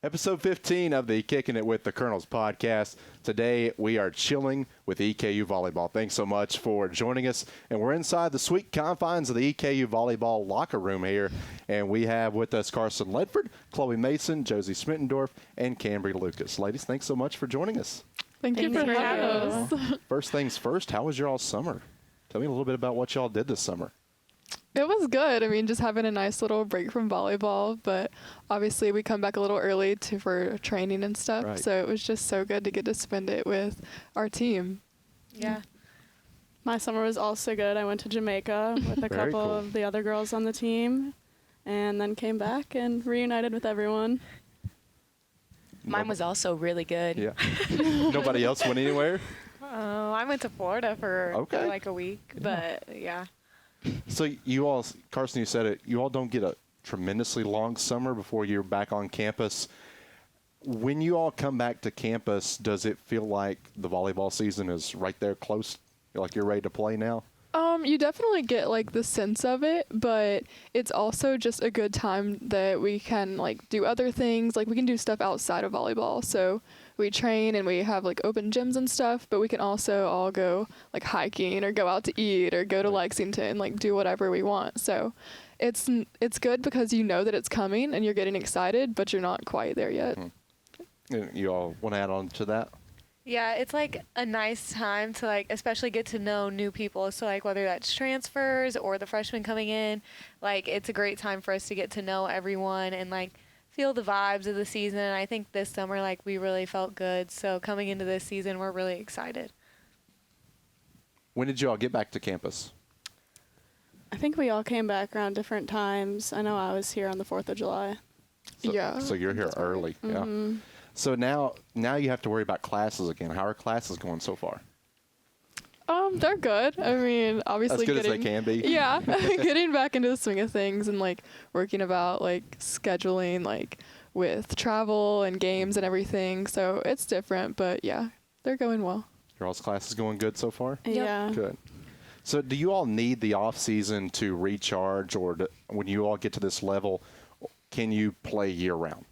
Episode 15 of the Kicking It with the Colonels podcast. Today we are chilling with EKU Volleyball. Thanks so much for joining us. And we're inside the sweet confines of the EKU Volleyball locker room here. And we have with us Carson Ledford, Chloe Mason, Josie Schmitendorf, and Kambree Lucas. Ladies, thanks so much for joining us. Thank you for having us. First things first, how was your all summer? Tell me a little bit about what y'all did this summer. It was good. I mean, just having a nice little break from volleyball, but obviously we come back a little early for training and stuff. Right. So it was just so good to get to spend it with our team. Yeah. My summer was also good. I went to Jamaica with a couple of the other girls on the team and then came back and reunited with everyone. Mine was also really good. Yeah. Nobody else went anywhere? I went to Florida for like a week, but yeah. So you all, Carson, you said it, you all don't get a tremendously long summer before you're back on campus. When you all come back to campus, does it feel like the volleyball season is right there close, like you're ready to play now? You definitely get like the sense of it, but it's also just a good time that we can like do other things. Like we can do stuff outside of volleyball. So we train and we have like open gyms and stuff, but we can also all go like hiking or go out to eat or go to Lexington, like do whatever we want. So it's good because you know that it's coming and you're getting excited, but you're not quite there yet. You all want to add on to that? Yeah, it's like a nice time to like especially get to know new people. So like whether that's transfers or the freshmen coming in, like it's a great time for us to get to know everyone and like feel the vibes of the season. And I think this summer like we really felt good. So coming into this season, we're really excited. When did you all get back to campus? I think we all came back around different times. I know I was here on the 4th of July. So you're here early. Mm-hmm. Yeah. So now you have to worry about classes again. How are classes going so far? They're good. I mean, obviously as good as they can be. Yeah, getting back into the swing of things and like working about like scheduling like with travel and games and everything. So it's different, but yeah, they're going well. Your all's classes going good so far? Yeah. Good. So do you all need the off season to recharge, or when you all get to this level, can you play year round?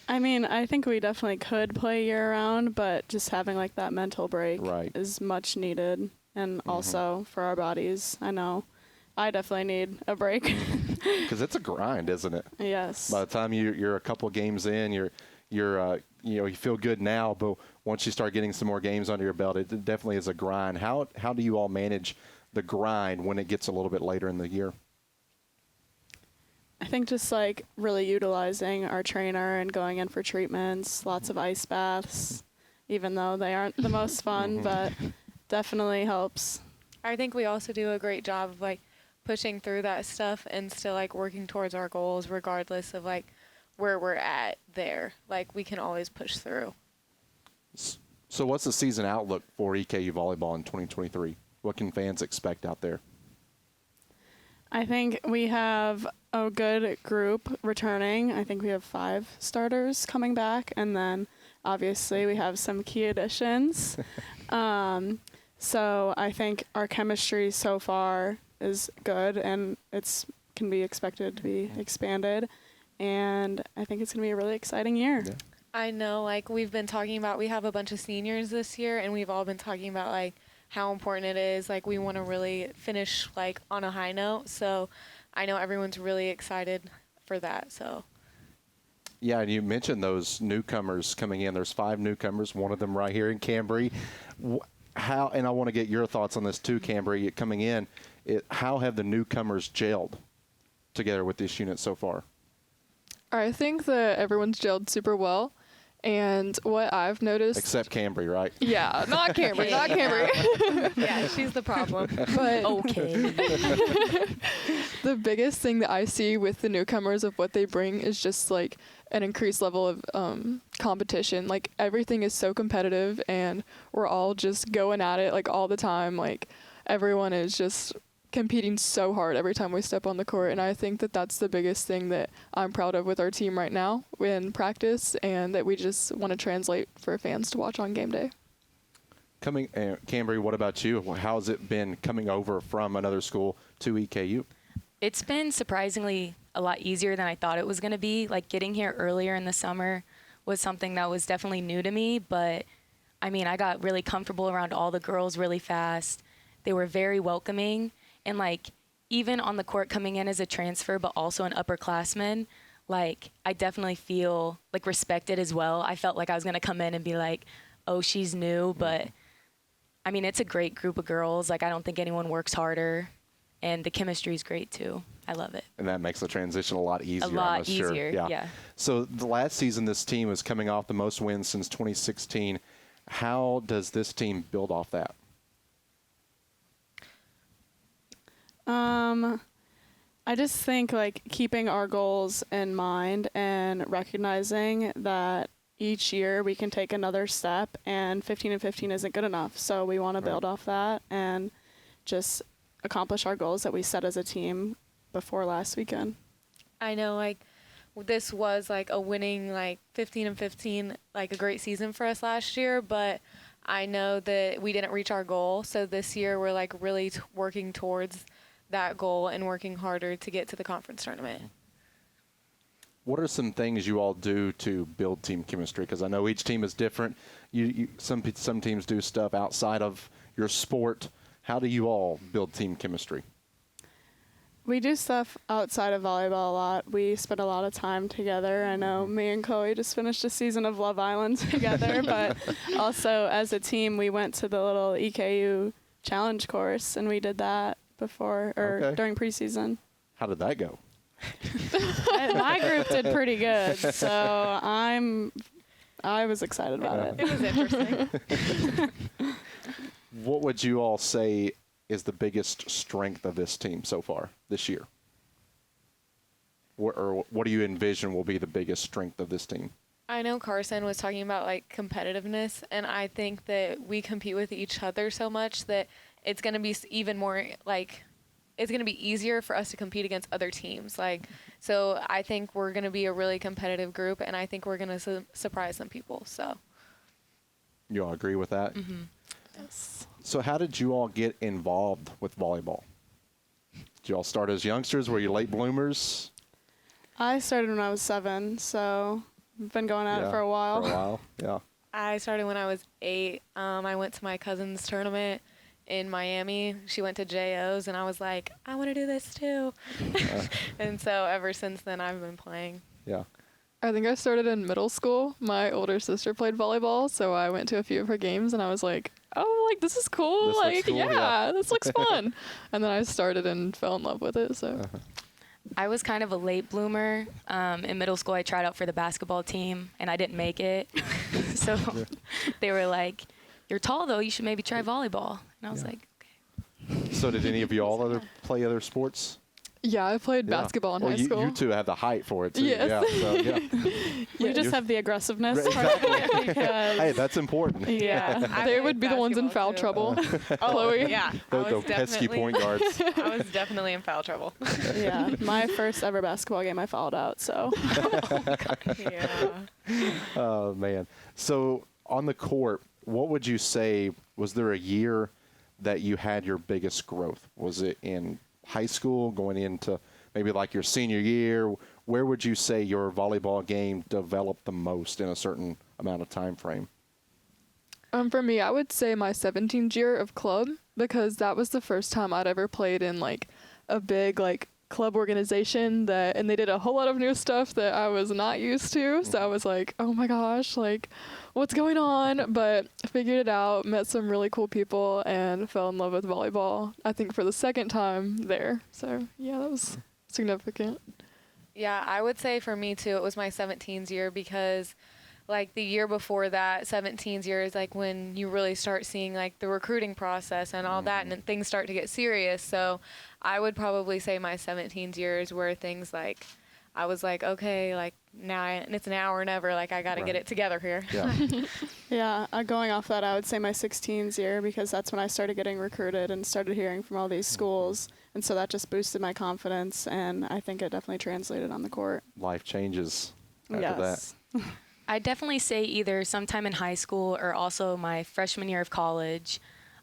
I mean, I think we definitely could play year-round, but just having, like, that mental break is much needed. And also for our bodies, I know I definitely need a break. Because it's a grind, isn't it? Yes. By the time you're a couple of games in, you feel good now, but once you start getting some more games under your belt, it definitely is a grind. How do you all manage the grind when it gets a little bit later in the year? I think just like really utilizing our trainer and going in for treatments, lots of ice baths, even though they aren't the most fun, but definitely helps. I think we also do a great job of like pushing through that stuff and still like working towards our goals regardless of like where we're at there. Like we can always push through. So what's the season outlook for EKU Volleyball in 2023? What can fans expect out there? I think we have a good group returning. I think we have 5 starters coming back, and then obviously we have some key additions. So I think our chemistry so far is good, and can be expected to be expanded. And I think it's going to be a really exciting year. Yeah. I know, like we've been talking about, we have a bunch of seniors this year, and we've all been talking about like how important it is. Like we want to really finish like on a high note. So I know everyone's really excited for that. So yeah, and you mentioned those newcomers coming in. There's 5 newcomers, one of them right here in Kambree. How, and I want to get your thoughts on this too, Kambree, coming in. How have the newcomers gelled together with this unit so far? I think that everyone's gelled super well. And what I've noticed... Except Kambree, right? Yeah, not Kambree, not Kambree. yeah, she's the problem. But okay. The biggest thing that I see with the newcomers of what they bring is just like an increased level of competition. Like everything is so competitive and we're all just going at it like all the time. Like everyone is just competing so hard every time we step on the court, and I think that that's the biggest thing that I'm proud of with our team right now in practice, and that we just want to translate for fans to watch on game day. Kambree, what about you? How's it been coming over from another school to EKU? It's been surprisingly a lot easier than I thought it was going to be. Like, getting here earlier in the summer was something that was definitely new to me, but I mean, I got really comfortable around all the girls really fast. They were very welcoming, and like, even on the court coming in as a transfer, but also an upperclassman, like, I definitely feel like respected as well. I felt like I was going to come in and be like, oh, she's new, but I mean, it's a great group of girls. Like, I don't think anyone works harder, and the chemistry is great too. I love it. And that makes the transition a lot easier. A lot I'm sure. easier, yeah. So the last season, this team is coming off the most wins since 2016. How does this team build off that? I just think, like, keeping our goals in mind and recognizing that each year we can take another step, and 15-15 isn't good enough. So we want to build off that and just accomplish our goals that we set as a team before last weekend. I know, like, this was like a winning, like, 15-15, like a great season for us last year, but I know that we didn't reach our goal. So this year we're like really working towards that goal and working harder to get to the conference tournament. What are some things you all do to build team chemistry? Because I know each team is different. Some teams do stuff outside of your sport. How do you all build team chemistry? We do stuff outside of volleyball a lot. We spend a lot of time together. I know me and Chloe just finished a season of Love Island together, but also as a team, we went to the little EKU challenge course, and we did that during preseason. How did that go? My group did pretty good, so I was excited about it. It was interesting. What would you all say is the biggest strength of this team so far this year? Or what do you envision will be the biggest strength of this team? I know Carson was talking about, like, competitiveness, and I think that we compete with each other so much that it's going to be even more, like, it's going to be easier for us to compete against other teams. Like, so I think we're going to be a really competitive group, and I think we're going to surprise some people. So, You all agree with that? mm-hmm. Yes. So how did you all get involved with volleyball? Did you all start as youngsters? Were you late bloomers? I started when I was 7, so I've been going at it for a while. For a while, yeah. I started when I was 8. I went to my cousin's tournament in Miami. She went to JO's, and I was like, I want to do this too. And so ever since then, I've been playing. Yeah. I think I started in middle school. My older sister played volleyball, so I went to a few of her games, and I was like, oh, like, this is cool. This looks cool, yeah. This looks fun. And then I started and fell in love with it, so. I was kind of a late bloomer. In middle school, I tried out for the basketball team, and I didn't make it. So they were like, you're tall, though. You should maybe try volleyball. And I was like, okay. So did any of you all play other sports? Yeah, I played basketball in high school. You two have the height for it, too. Yes. Yeah, so, yeah. We just have the aggressiveness. Exactly. Because, Hey, that's important. yeah. They would be the ones in foul trouble. Chloe. Yeah. The pesky point guards. I was definitely in foul trouble. Yeah. My first ever basketball game, I fouled out, so. Yeah. Oh, man. So on the court, what would you say, was there a year that you had your biggest growth? Was it in high school, going into maybe like your senior year? Where would you say your volleyball game developed the most in a certain amount of time frame? For me, I would say my 17th year of club, because that was the first time I'd ever played in like a big like club organization and they did a whole lot of new stuff that I was not used to. So I was like, oh my gosh, like what's going on? But figured it out, met some really cool people, and fell in love with volleyball, I think for the second time there. So yeah, that was significant. Yeah, I would say for me too, it was my 17th year, because like the year before that, 17th year is like when you really start seeing like the recruiting process and all that, and then things start to get serious. So I would probably say my 17th year is where things like, I was like, okay, like it's now or never, like I got to get it together here. Yeah. Yeah, going off that, I would say my 16th year, because that's when I started getting recruited and started hearing from all these schools. And so that just boosted my confidence, and I think it definitely translated on the court. Life changes after Yes. that. I'd definitely say either sometime in high school or also my freshman year of college.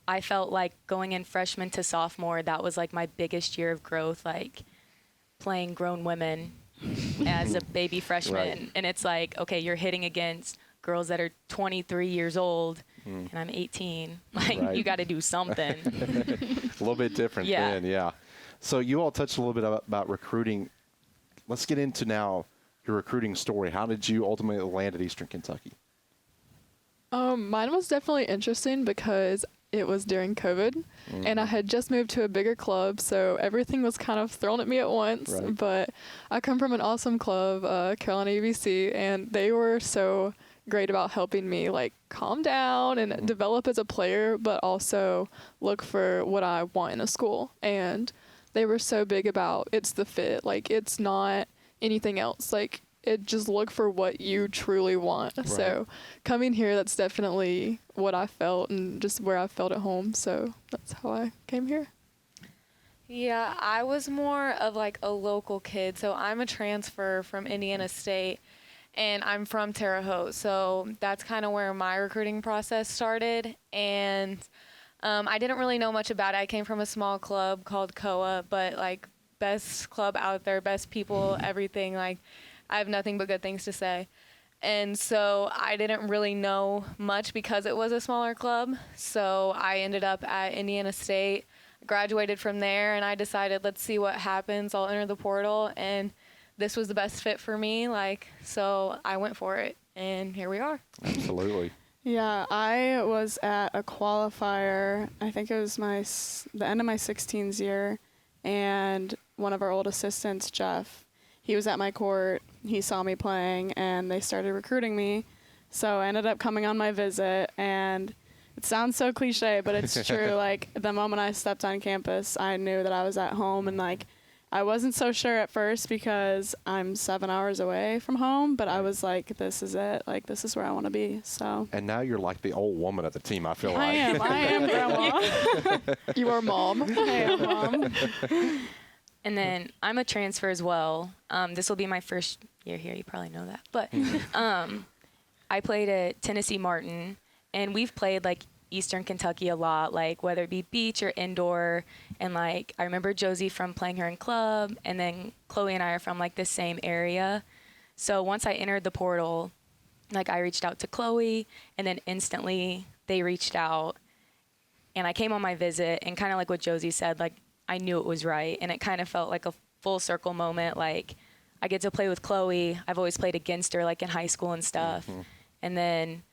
I felt like going in freshman to sophomore, that was like my biggest year of growth. Like playing grown women as a baby freshman. Right. And it's like, okay, you're hitting against girls that are 23 years old and I'm 18. Like, Right. you got to do something. A little bit different Yeah. then, yeah. So you all touched a little bit about recruiting. Let's get into now your recruiting story. How did you ultimately land at Eastern Kentucky? Mine was definitely interesting because it was during COVID, and I had just moved to a bigger club, so everything was kind of thrown at me at once. Right. But I come from an awesome club, Carolina UVC, and they were so great about helping me like calm down and develop as a player, but also look for what I want in a school. And they were so big about it's the fit, like it's not anything else. Like it just look for what you truly want. Right. So coming here, that's definitely what I felt and just where I felt at home. So that's how I came here. Yeah, I was more of like a local kid. So I'm a transfer from Indiana State, and I'm from Terre Haute. So that's kind of where my recruiting process started. And I didn't really know much about it. I came from a small club called COA, but like best club out there, best people, everything. Like I have nothing but good things to say. And so I didn't really know much because it was a smaller club. So I ended up at Indiana State, graduated from there, and I decided, let's see what happens. I'll enter the portal, and this was the best fit for me. Like, so I went for it, and here we are. Absolutely. Yeah, I was at a qualifier. I think it was the end of my 16s year, and one of our old assistants, Jeff, he was at my court. He saw me playing, and they started recruiting me. So I ended up coming on my visit, and it sounds so cliche, but it's true. Like, the moment I stepped on campus, I knew that I was at home, and, like, I wasn't so sure at first because I'm 7 hours away from home, but I was like, this is it. Like, this is where I want to be, so. And now you're like the old woman of the team, I feel like. I am grandma. You are mom. I am mom. And then I'm a transfer as well. This will be my first year here. You probably know that. But I played at Tennessee Martin, and we've played, like, Eastern Kentucky a lot, like, whether it be beach or indoor. And, like, I remember Josie from playing her in club, and then Chloe and I are from, like, the same area. So once I entered the portal, like, I reached out to Chloe, and then instantly they reached out. And I came on my visit, and kind of like what Josie said, like, I knew it was right, and it kind of felt like a full circle moment. Like, I get to play with Chloe. I've always played against her, like, in high school and stuff. And then,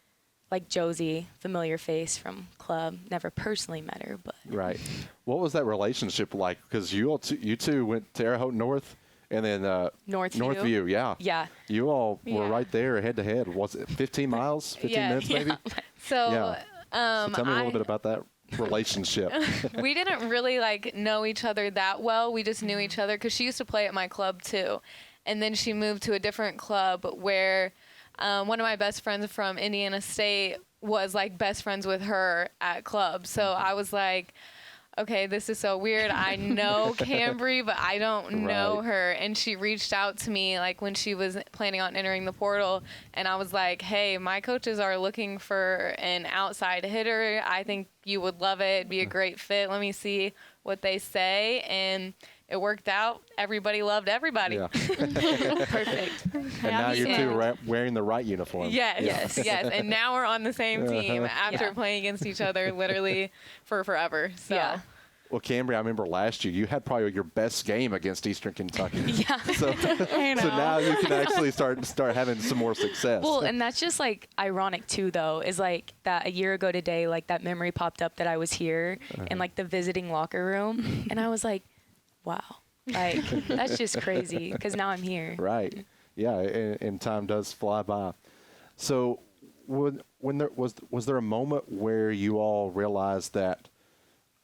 like, Josie, familiar face from club, never personally met her, but. Right. What was that relationship like? Because you two went Terre Haute North, and then Northview, yeah. Yeah. You all were Yeah. right there head to head. Was it 15 miles, 15 minutes maybe? So, Yeah. So tell me a little bit about that relationship. we didn't really like know each other that well. We just knew each other because she used to play at my club too, and then she moved to a different club where one of my best friends from Indiana State was like best friends with her at club. So I was like, okay, this is so weird. I know Kambree, but I don't know Right. her. And she reached out to me like when she was planning on entering the portal. And I was like, hey, my coaches are looking for an outside hitter. I think you would love it. It'd be a great fit. Let me see what they say. And it worked out. Everybody loved everybody. Yeah. Perfect. And now you two are wearing the right uniform. Yes. And now we're on the same team after Yeah. playing against each other literally for forever. So. Yeah. Well, Kambree, I remember last year you had probably your best game against Eastern Kentucky. Yeah. So, I know. so now you can actually start having some more success. Well, and that's just, like, ironic, too, though, is, like, that a year ago today, like, that memory popped up that I was here in, like, the visiting locker room. And I was like, wow. Like, that's just crazy because now I'm here. Right. Yeah, and time does fly by. So when there was there a moment where you all realized that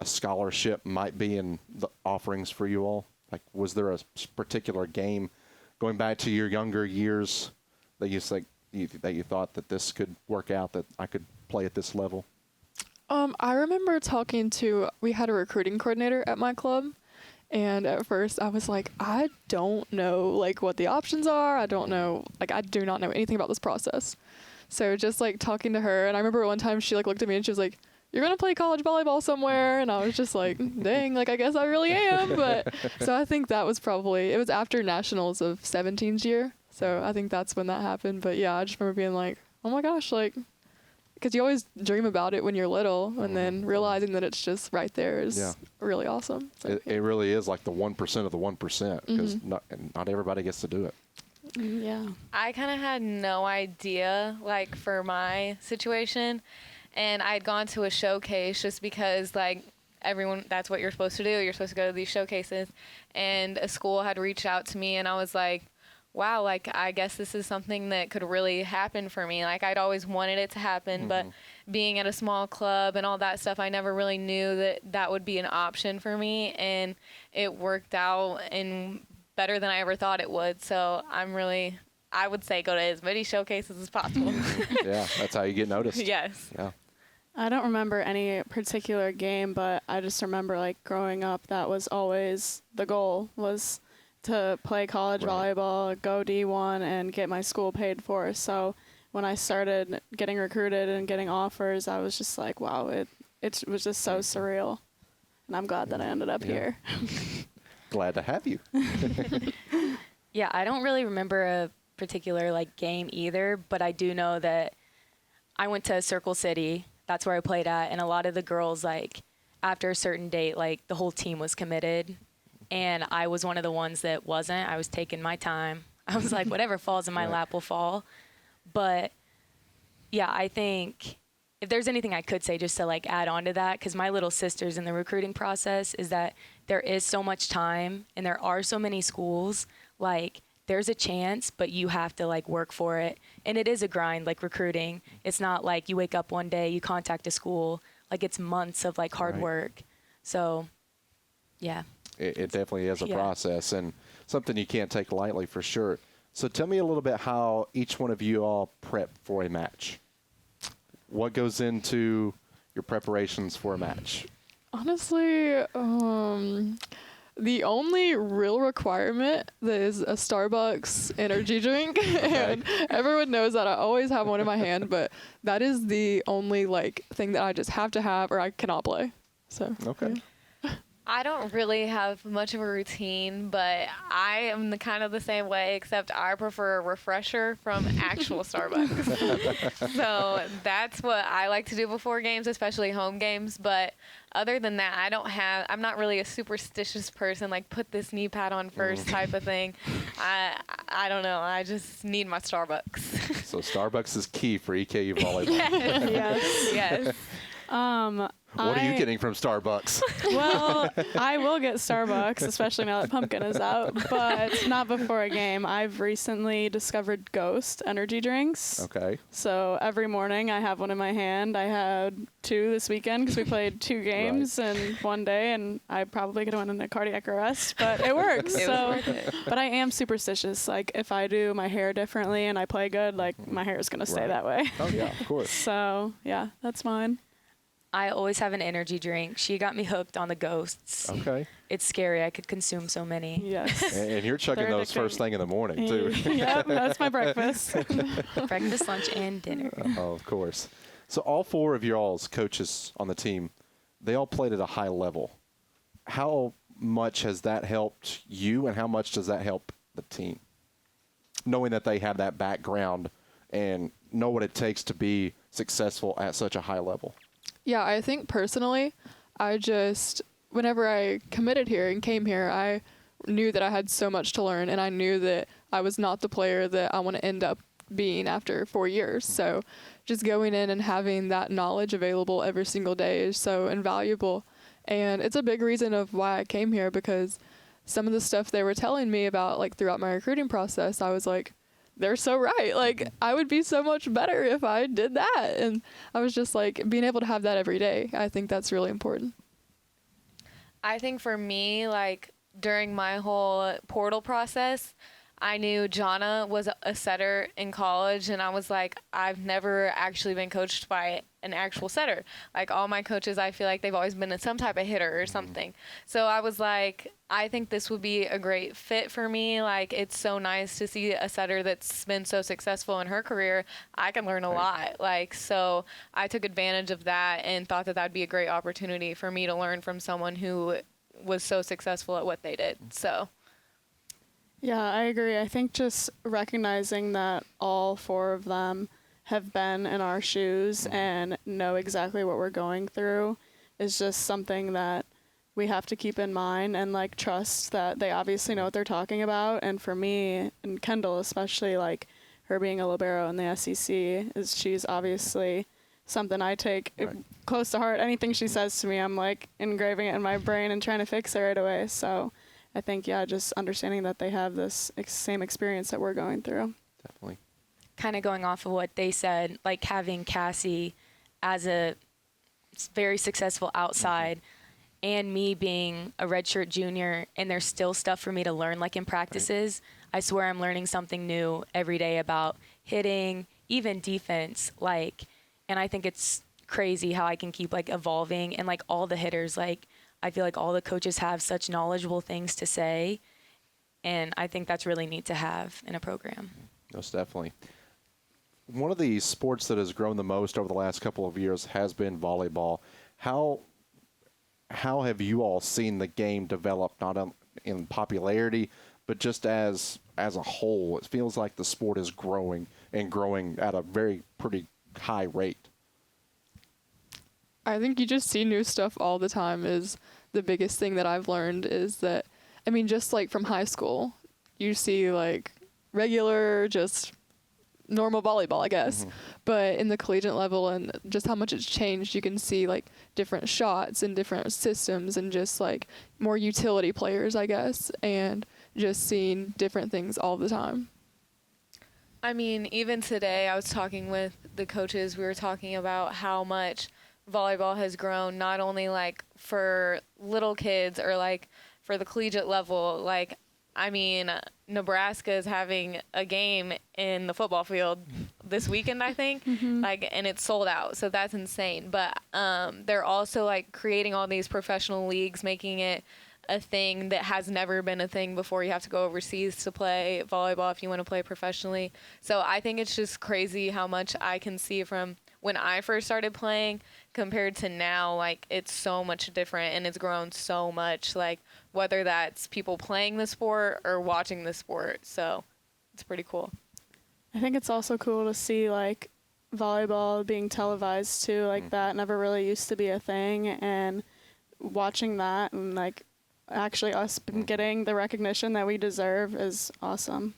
a scholarship might be in the offerings for you all? Like, was there a particular game going back to your younger years that you thought that this could work out, that I could play at this level? I remember we had a recruiting coordinator at my club, and at first I was like, I don't know, like, what the options are. I don't know, like, I do not know anything about this process. So just, like, talking to her, and I remember one time she, like, looked at me and she was like, you're going to play college volleyball somewhere. And I was just like, dang, like, I guess I really am. But so I think that was probably, it was after nationals of 17's year. So I think that's when that happened. But yeah, I just remember being like, oh my gosh, like, because you always dream about it when you're little, and then realizing that it's just right there is really awesome. So, it really is like the 1% of the 1%, because not everybody gets to do it. Yeah. I kind of had no idea, like, for my situation. And I'd gone to a showcase just because, like, everyone, that's what you're supposed to do. You're supposed to go to these showcases. And a school had reached out to me, and I was like, wow, like, I guess this is something that could really happen for me. Like, I'd always wanted it to happen, but being at a small club and all that stuff, I never really knew that that would be an option for me. And it worked out in better than I ever thought it would. So I would say go to as many showcases as possible. Yeah, that's how you get noticed. Yes. Yeah. I don't remember any particular game, but I just remember, like, growing up, that was always the goal, was to play college volleyball, go D1, and get my school paid for. So when I started getting recruited and getting offers, I was just like, wow, it was just so surreal. And I'm glad that I ended up here. Glad to have you. Yeah, I don't really remember a particular, like, game either, but I do know that I went to Circle City. That's where I played at, and a lot of the girls, like, after a certain date, like, the whole team was committed. And I was one of the ones that wasn't. I was taking my time. I was like, whatever falls in my lap will fall. But, yeah, I think if there's anything I could say just to, like, add on to that, because my little sister's in the recruiting process, is that there is so much time and there are so many schools. Like, there's a chance, but you have to, like, work for it. And it is a grind, like, recruiting. It's not like you wake up one day, you contact a school. Like, it's months of, like, hard work. So, yeah. It definitely is a process, and something you can't take lightly for sure. So tell me a little bit how each one of you all prep for a match. What goes into your preparations for a match? honestly, the only real requirement is a Starbucks energy drink, and everyone knows that I always have one in my hand, but that is the only, like, thing that I just have to have or I cannot play. So, Okay. I don't really have much of a routine, but I am the same way, except I prefer a refresher from actual Starbucks. So that's what I like to do before games, especially home games. But other than that, I'm not really a superstitious person, like put this knee pad on first type of thing. I don't know. I just need my Starbucks. So Starbucks is key for EKU volleyball. Yes. Yes. What are you getting from Starbucks? Well, I will get Starbucks, especially now that Pumpkin is out, but not before a game. I've recently discovered Ghost energy drinks. Okay. So every morning I have one in my hand. I had 2 this weekend because we played 2 games in one day, and I probably could have went into cardiac arrest, but it works. But I am superstitious. Like, if I do my hair differently and I play good, like, my hair is going to stay that way. Oh, yeah, of course. So, yeah, that's mine. I always have an energy drink. She got me hooked on the Ghosts. Okay. It's scary. I could consume so many. Yes. And you're chugging those first thing in the morning, too. Yep, that's my breakfast. Breakfast, lunch, and dinner. Oh, of course. So all 4 of y'all's coaches on the team, they all played at a high level. How much has that helped you, and how much does that help the team? Knowing that they have that background and know what it takes to be successful at such a high level. Yeah, I think personally, whenever I committed here and came here, I knew that I had so much to learn, and I knew that I was not the player that I want to end up being after 4 years. So just going in and having that knowledge available every single day is so invaluable. And it's a big reason of why I came here, because some of the stuff they were telling me about, like, throughout my recruiting process, I was like, they're so right. Like, I would be so much better if I did that. And I was just like, being able to have that every day, I think that's really important. I think for me, like, during my whole portal process, I knew Jonna was a setter in college, and I was like, I've never actually been coached by an actual setter. Like all my coaches, I feel like they've always been some type of hitter or something. So I was like, I think this would be a great fit for me. Like, it's so nice to see a setter that's been so successful in her career. I can learn a lot. Like, so I took advantage of that and thought that that'd be a great opportunity for me to learn from someone who was so successful at what they did. So. Yeah, I agree. I think just recognizing that all 4 of them have been in our shoes and know exactly what we're going through is just something that we have to keep in mind and like trust that they obviously know what they're talking about. And for me and Kendall, especially like her being a libero in the SEC, is she's obviously something I take close to heart. Anything she says to me, I'm like engraving it in my brain and trying to fix it right away. So I think, yeah, just understanding that they have this same experience that we're going through. Definitely. Kind of going off of what they said, like having Cassie as a very successful outside and me being a redshirt junior, and there's still stuff for me to learn, like in practices. I swear I'm learning something new every day about hitting, even defense, like, and I think it's crazy how I can keep like evolving, and like all the hitters, like I feel like all the coaches have such knowledgeable things to say, and I think that's really neat to have in a program. Most definitely. One of the sports that has grown the most over the last couple of years has been volleyball. How have you all seen the game develop, not in popularity, but just as a whole? It feels like the sport is growing and growing at a pretty high rate. I think you just see new stuff all the time is the biggest thing that I've learned is that, I mean, just like from high school, you see like regular, just normal volleyball, I guess. But in the collegiate level and just how much it's changed, you can see like different shots and different systems and just like more utility players, I guess, and just seeing different things all the time. I mean, even today I was talking with the coaches. We were talking about how much volleyball has grown, not only like for little kids or like for the collegiate level. Like, I mean, Nebraska is having a game in the football field this weekend, I think, like, and it's sold out. So that's insane. But they're also like creating all these professional leagues, making it a thing that has never been a thing before. You have to go overseas to play volleyball if you want to play professionally. So I think it's just crazy how much I can see from when I first started playing compared to now. Like, it's so much different and it's grown so much, like whether that's people playing the sport or watching the sport. So it's pretty cool. I think it's also cool to see like volleyball being televised too. Like that never really used to be a thing, and watching that and like actually us getting the recognition that we deserve is awesome.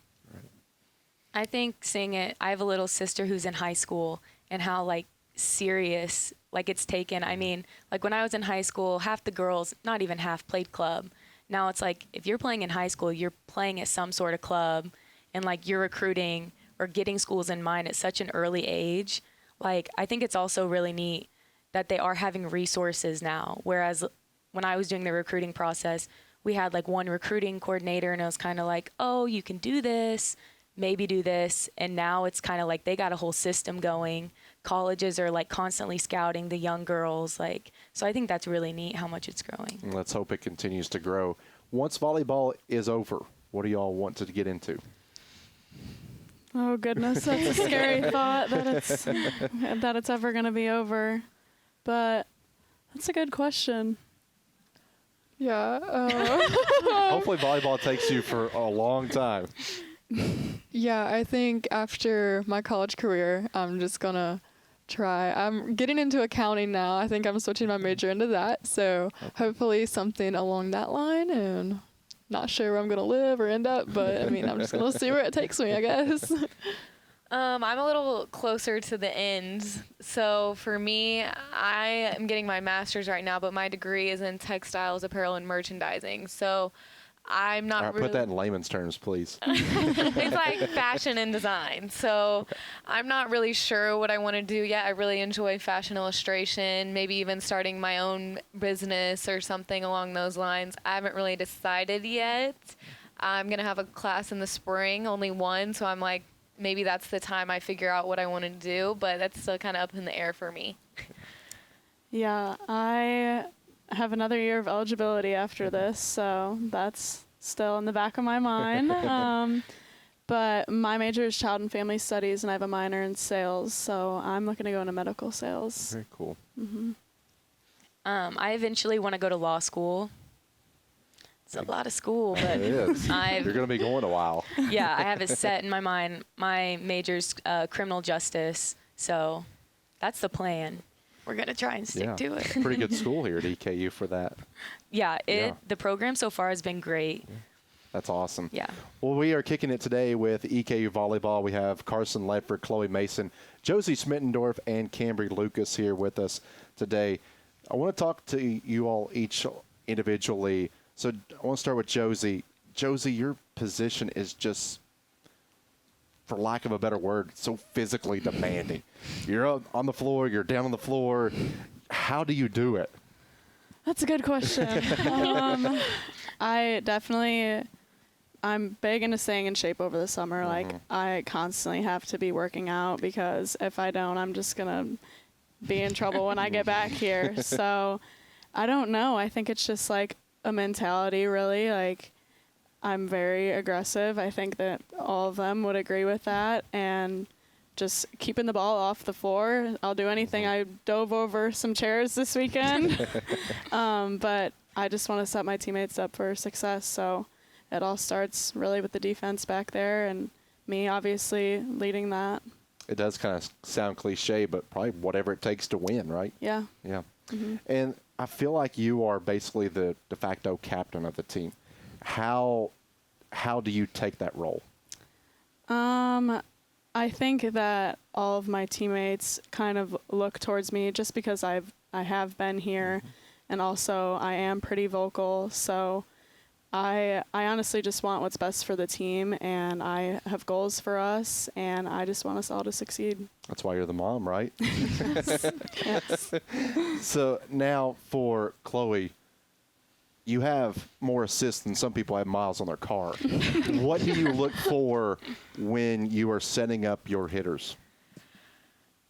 I think seeing it, I have a little sister who's in high school, and how like serious like it's taken. I mean, like when I was in high school, half the girls, not even half, played club. Now it's like if you're playing in high school, you're playing at some sort of club, and like you're recruiting or getting schools in mind at such an early age. Like, I think it's also really neat that they are having resources now, whereas when I was doing the recruiting process, we had like one recruiting coordinator, and it was kind of like, oh, you can do this, maybe do this. And now it's kind of like they got a whole system going. Colleges are like constantly scouting the young girls. Like, so I think that's really neat how much it's growing. Let's hope it continues to grow. Once volleyball is over, what do y'all want to get into? Oh goodness, that's a scary thought that it's ever going to be over. But that's a good question. Yeah. Hopefully volleyball takes you for a long time. Yeah, I think after my college career, I'm just going to try. I'm getting into accounting now. I think I'm switching my major into that. So hopefully something along that line, and not sure where I'm going to live or end up, but I mean, I'm just going to see where it takes me, I guess. I'm a little closer to the end. So for me, I am getting my master's right now, but my degree is in textiles, apparel, and merchandising. So I'm not really... Put that in layman's terms, please. It's like fashion and design. So I'm not really sure what I want to do yet. I really enjoy fashion illustration, maybe even starting my own business or something along those lines. I haven't really decided yet. I'm going to have a class in the spring, only one, so I'm like maybe that's the time I figure out what I want to do, but that's still kind of up in the air for me. Yeah, I have another year of eligibility after this, so that's still in the back of my mind. But my major is child and family studies, and I have a minor in sales, so I'm looking to go into medical sales. Very cool. I eventually want to go to law school. It's a lot of school, but It is. You're going to be going a while. yeah, I have it set in my mind. My major's criminal justice, so that's the plan. We're going to try and stick to it. Pretty good school here at EKU for that. Yeah, the program so far has been great. That's awesome. Yeah. Well, we are kicking it today with EKU Volleyball. We have Carson Ledford, Chloe Mason, Josie Schmitendorf, and Kambree Lucas here with us today. I want to talk to you all each individually. So I want to start with Josie. Josie, your position is just, for lack of a better word, so physically demanding. You're up on the floor, you're down on the floor. How do you do it? That's a good question. I'm big into staying in shape over the summer. Like, I constantly have to be working out because if I don't, I'm just going to be in trouble when I get back here. So I don't know. I think it's just like a mentality, really. Like, I'm very aggressive. I think that all of them would agree with that. And just keeping the ball off the floor. I'll do anything. I dove over some chairs this weekend. But I just want to set my teammates up for success. So it all starts really with the defense back there and me obviously leading that. It does kind of sound cliche, but probably whatever it takes to win, right? Yeah. Yeah. And I feel like you are basically the de facto captain of the team. How do you take that role? I think that all of my teammates kind of look towards me just because I have been here, and also I am pretty vocal. So I honestly just want what's best for the team, and I have goals for us, and I just want us all to succeed. That's why you're the mom, right? Yes. So now for Chloe, you have more assists than some people have miles on their car. What do you look for when you are setting up your hitters?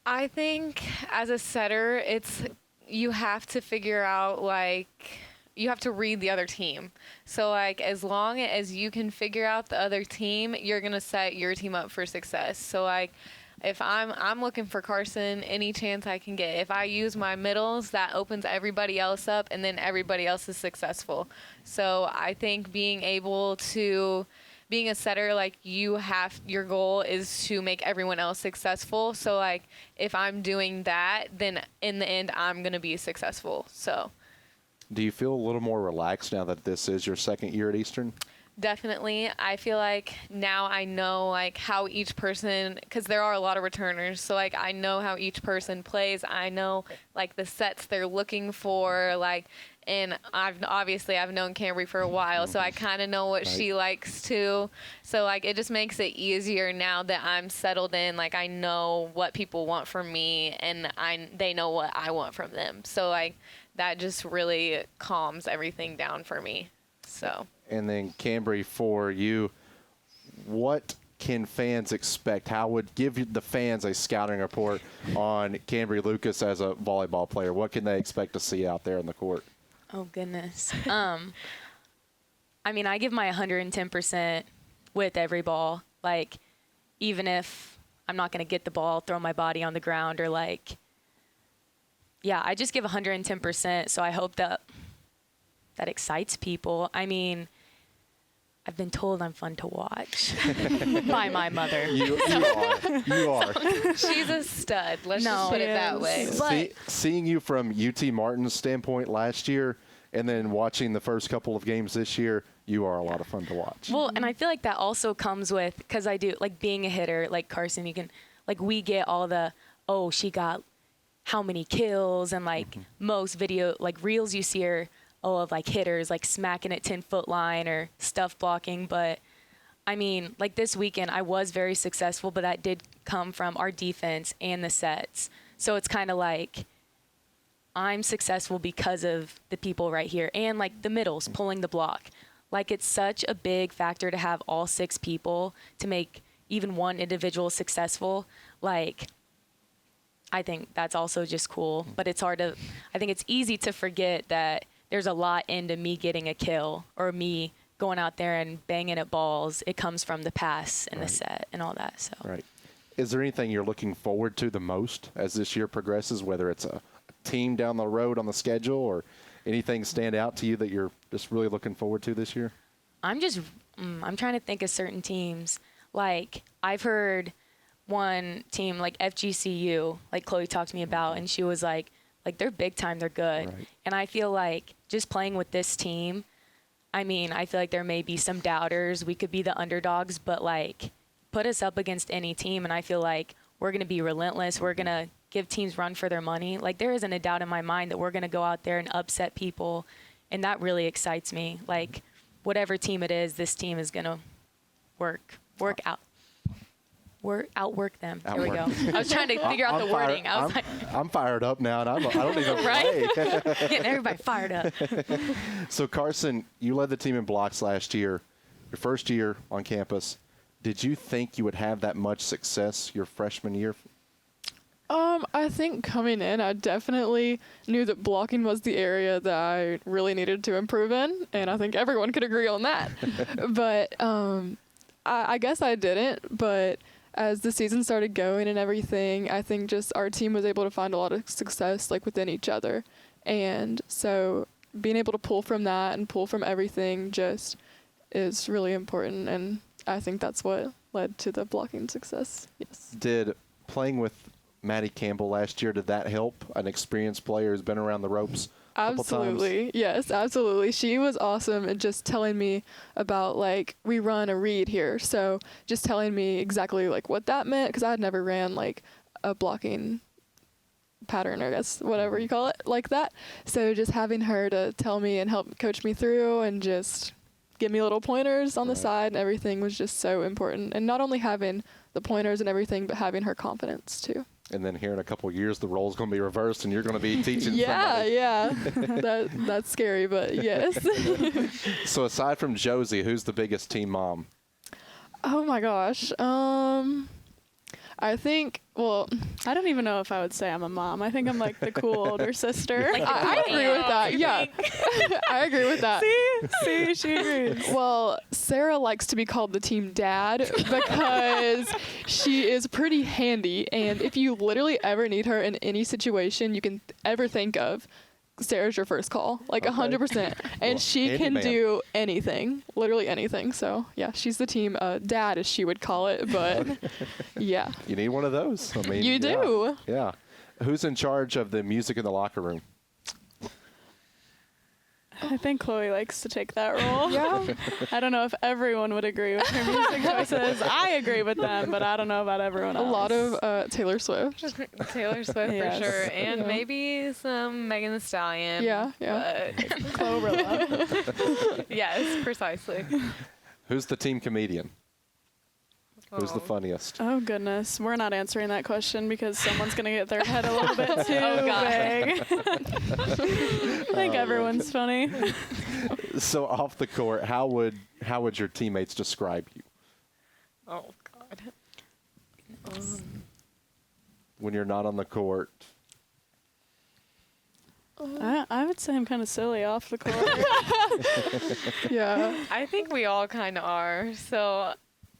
I think as a setter, you have to figure out, like, you have to read the other team. So, like, as long as you can figure out the other team, you're going to set your team up for success. So, like, if I'm looking for Carson any chance I can get. If I use my middles, that opens everybody else up, and then everybody else is successful. So I think being a setter, like, your goal is to make everyone else successful. So, like, if I'm doing that, then in the end, I'm going to be successful. So. Do you feel a little more relaxed now that this is your second year at Eastern? Definitely. I feel like now I know, like, how each person, because there are a lot of returners, so, like, I know how each person plays. I know, like, the sets they're looking for, like, and I've known Kambree for a while, so I kind of know what she likes too. So, like, it just makes it easier now that I'm settled in. Like, I know what people want from me, and they know what I want from them. So, like, that just really calms everything down for me. So. And then Kambree, for you, what can fans expect? How would give the fans a scouting report on Kambree Lucas as a volleyball player? What can they expect to see out there in the court? Oh, goodness. I mean, I give my 110% with every ball. Like, even if I'm not going to get the ball, throw my body on the ground, or, like, yeah, I just give 110%. So I hope that excites people. I mean, I've been told I'm fun to watch by my mother. You are. She's a stud. Let's just put it that way. But Seeing you from UT Martin's standpoint last year and then watching the first couple of games this year, you are a lot of fun to watch. Well, and I feel like that also comes with, because I do, like, being a hitter, like Carson, you can, like, we get all the, oh, she got how many kills, and, like, most video, like, reels you see her, of, like, hitters, like, smacking at 10-foot line or stuff blocking. But, I mean, like, this weekend I was very successful, but that did come from our defense and the sets. So it's kind of like I'm successful because of the people right here and, like, the middles pulling the block. Like, it's such a big factor to have all 6 people to make even one individual successful, like, I think that's also just cool. But it's hard to, I think it's easy to forget that there's a lot into me getting a kill or me going out there and banging at balls. It comes from the pass and the set and all that. So. Right. Is there anything you're looking forward to the most as this year progresses, whether it's a team down the road on the schedule or anything stand out to you that you're just really looking forward to this year? I'm trying to think of certain teams. Like, I've heard one team like FGCU, like Chloe talked to me about, and she was like they're big time, they're good. Right. And I feel like just playing with this team, I mean, I feel like there may be some doubters. We could be the underdogs, but like put us up against any team, and I feel like we're going to be relentless. We're going to give teams run for their money. Like, there isn't a doubt in my mind that we're going to go out there and upset people, and that really excites me. Like, whatever team it is, this team is going to outwork them. There we go. I was trying to figure out the wording. I'm fired up now, and I don't even right? Getting everybody fired up. So, Carson, you led the team in blocks last year, your first year on campus. Did you think you would have that much success your freshman year? I think coming in, I definitely knew that blocking was the area that I really needed to improve in, and I think everyone could agree on that. But I guess I didn't, but as the season started going and everything, I think just our team was able to find a lot of success, like, within each other. And so being able to pull from that and pull from everything just is really important, and I think that's what led to the blocking success. Yes. Did playing with Maddie Campbell last year, did that help? An experienced player who's been around the ropes a couple Absolutely. times? Yes, absolutely. She was awesome at just telling me about, like, we run a read here. So just telling me exactly, like, what that meant, because I had never ran, like, a blocking pattern, or I guess whatever you call it, like that. So just having her to tell me and help coach me through and just give me little pointers on the side and everything was just so important. And not only having the pointers and everything, but having her confidence too. And then here in a couple of years, the role's going to be reversed, and you're going to be teaching Yeah, somebody. yeah. That's scary, but yes. So aside from Josie, who's the biggest team mom? Oh my gosh. I think, well, I don't even know if I would say I'm a mom. I think I'm like the cool older sister. Like I agree with that. Yeah. I agree with that. See, she agrees. Well, Sarah likes to be called the team dad because she is pretty handy. And if you literally ever need her in any situation you can ever think of, Sarah's your first call, like 100%. And Well, she can handyman. do anything, literally anything. So, yeah, she's the team dad, as she would call it. But, yeah. You need one of those. I mean, You do. Yeah. Who's in charge of the music in the locker room? I think Chloe likes to take that role. Yeah. I don't know if everyone would agree with her music choices. I agree with them, but I don't know about everyone A else. lot of Taylor Swift. Taylor Swift Yes. for sure, and Yeah. maybe some Megan Thee Stallion. Yeah, yeah. But Chlorella. yes, precisely. Who's the team comedian? Who's the Oh. funniest? Oh, goodness. We're not answering that question because someone's going to get their head a little bit too God. big. I think everyone's funny. So off the court, how would your teammates describe you Oh God. when you're not on the court? I would say I'm kind of silly off the court. Yeah. I think we all kind of are. So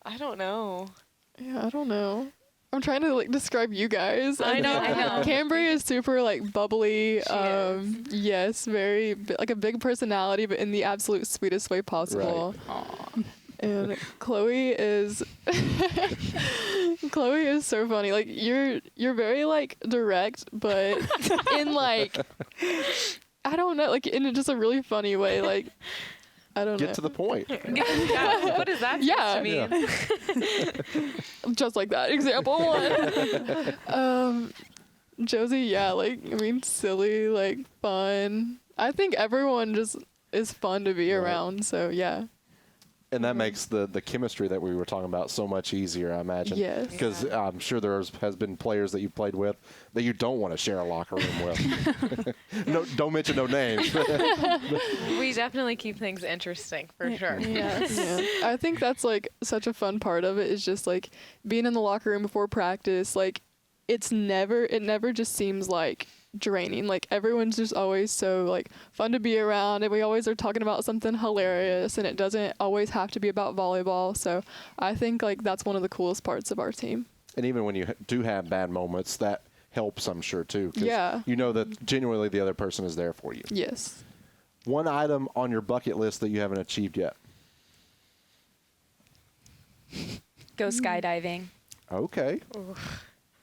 I don't know. Yeah, I don't know. I'm trying to, like, describe you guys. I know. Kambree is super, like, bubbly. She is. Yes, very like a big personality, but in the absolute sweetest way possible. And Chloe is so funny. Like, you're very, like, direct, but in, like, I don't know, like, in just a really funny way. Like, I don't know. Get to the point. Yeah, what does that Yeah. supposed to mean? Just like that. Example one. Josie, yeah, like, I mean, silly, like, fun. I think everyone just is fun to be Right. around, so yeah. And that makes the chemistry that we were talking about so much easier, I imagine. Yes. Because I'm sure has been players that you've played with that you don't want to share a locker room with. No, don't mention no names. We definitely keep things interesting for sure. Yes. Yeah. I think that's like such a fun part of it is just like being in the locker room before practice. Like it never just seems like draining. Like everyone's just always so like fun to be around, and we always are talking about something hilarious, and it doesn't always have to be about volleyball. So I think like that's one of the coolest parts of our team. And even when you do have bad moments, that helps, I'm sure, too. 'Cause Yeah. you know that genuinely the other person is there for you. Yes. One item on your bucket list that you haven't achieved yet. Go skydiving. Okay.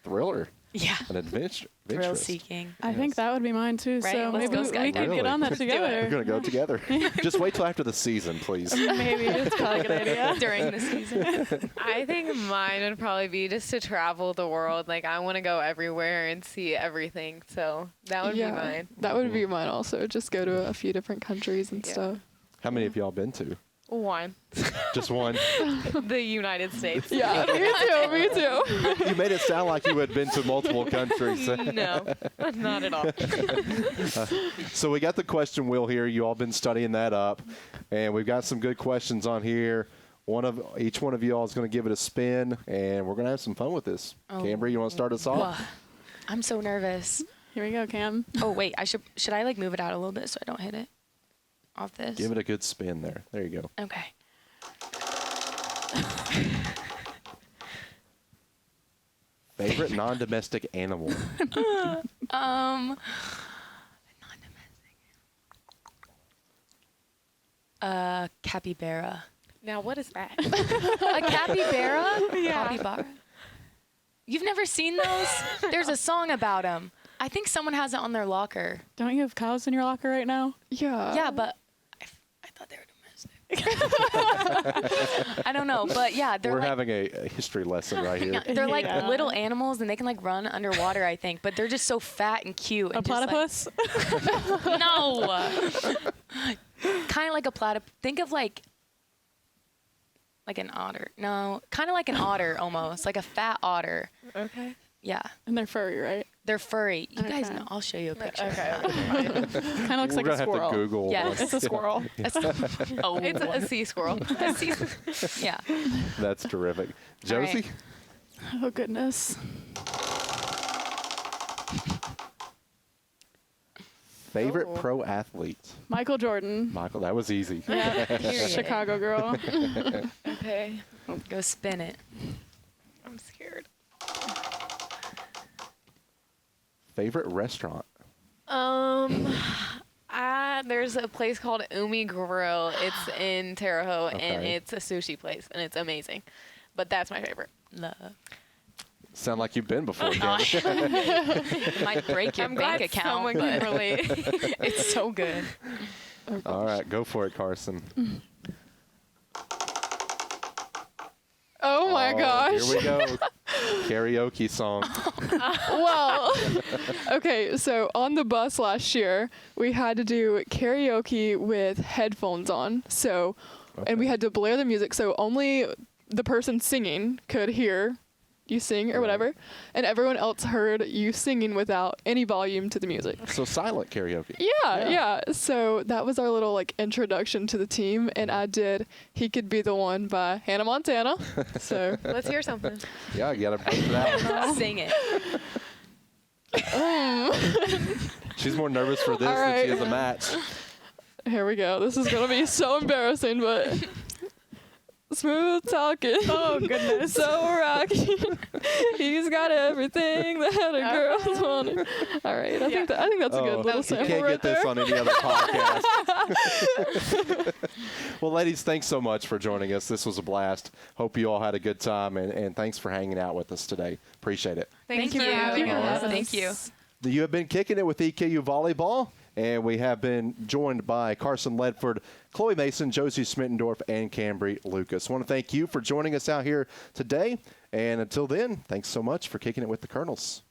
Thriller. Yeah. An adventure. Thrill adventurous. seeking. I think that would be mine too. Right, So let's maybe go we skydiving. could get on that We're together. going to go together. Just wait till after the season, please. Maybe it's probably a good idea. During the season. I think mine would probably be just to travel the world. Like I want to go everywhere and see everything. So that would be mine. That would be mine also. Just go to a few different countries and Yeah. stuff. How many have y'all been to? One. Just one? The United States. Yeah, me too. You made it sound like you had been to multiple countries. No, not at all. So we got the question wheel here. You all been studying that up, and we've got some good questions on here. Each one of you all is going to give it a spin, and we're going to have some fun with this. Oh. Kambree, you want to start us off? Whoa. I'm so nervous. Here we go, Cam. Oh wait, should I like move it out a little bit so I don't hit it off this? Give it a good spin there. There you go. Okay. Favorite non-domestic animal? Non-domestic. Capybara. Now, what is that? A capybara? Yeah. Capybara. You've never seen those? There's a song about them. I think someone has it on their locker. Don't you have cows in your locker right now? Yeah. Yeah, but I thought they were domestic. I don't know, but yeah, they're We're like, having a history lesson right here. they're like Yeah. little animals, and they can like run underwater, I think, but they're just so fat and cute. A And just, like- platypus? No. Kind of like a platypus. Think of like an otter. No, kind of like an otter almost, like a fat otter. Okay. Yeah, And they're furry, right? they're furry. You guys Okay. know. I'll show you a picture. Okay. Kind of looks We're like a gonna have squirrel. to Google. Yes. It's a squirrel. Oh, It's a sea squirrel. yeah. That's terrific. All right. Josie? Oh, goodness. Favorite Oh. pro athlete? Michael Jordan. Michael, that was easy. Yeah. Period. Chicago girl. Okay. Go spin it. I'm scared. Favorite restaurant? There's a place called Umi Grill. It's in Terre Haute, and Okay. it's a sushi place, and it's amazing. But that's my favorite. Love. Sound like you've been before, Kambree. Might break your I'm bank glad account, someone but can relate. it's so good. All right, go for it, Carson. Oh my gosh. Here we go. Karaoke song. Well, okay, so on the bus last year, we had to do karaoke with headphones on. So, and we had to blare the music, so only the person singing could hear you sing or Right. whatever, and everyone else heard you singing without any volume to the music. So silent karaoke. Yeah. So that was our little like introduction to the team, and I did "He Could Be the One" by Hannah Montana. So Let's hear something. Yeah, you got to put that one. Sing it. She's more nervous for this All than she right. is a match. here we go. This is gonna be so embarrassing, but smooth talking. Oh, goodness. So rocky. He's got everything that a girl's wanted. All right, I think that's a good little you sample can't right get this there. on any other podcast. Well, ladies, thanks so much for joining us. This was a blast. Hope you all had a good time, and thanks for hanging out with us today. Appreciate it. Thank you for you. having All us. right. Thank you. You have been kicking it with EKU Volleyball, and we have been joined by Carson Ledford, Chloe Mason, Josie Schmitendorf, and Kambree Lucas. I want to thank you for joining us out here today, and until then, thanks so much for kicking it with the Colonels.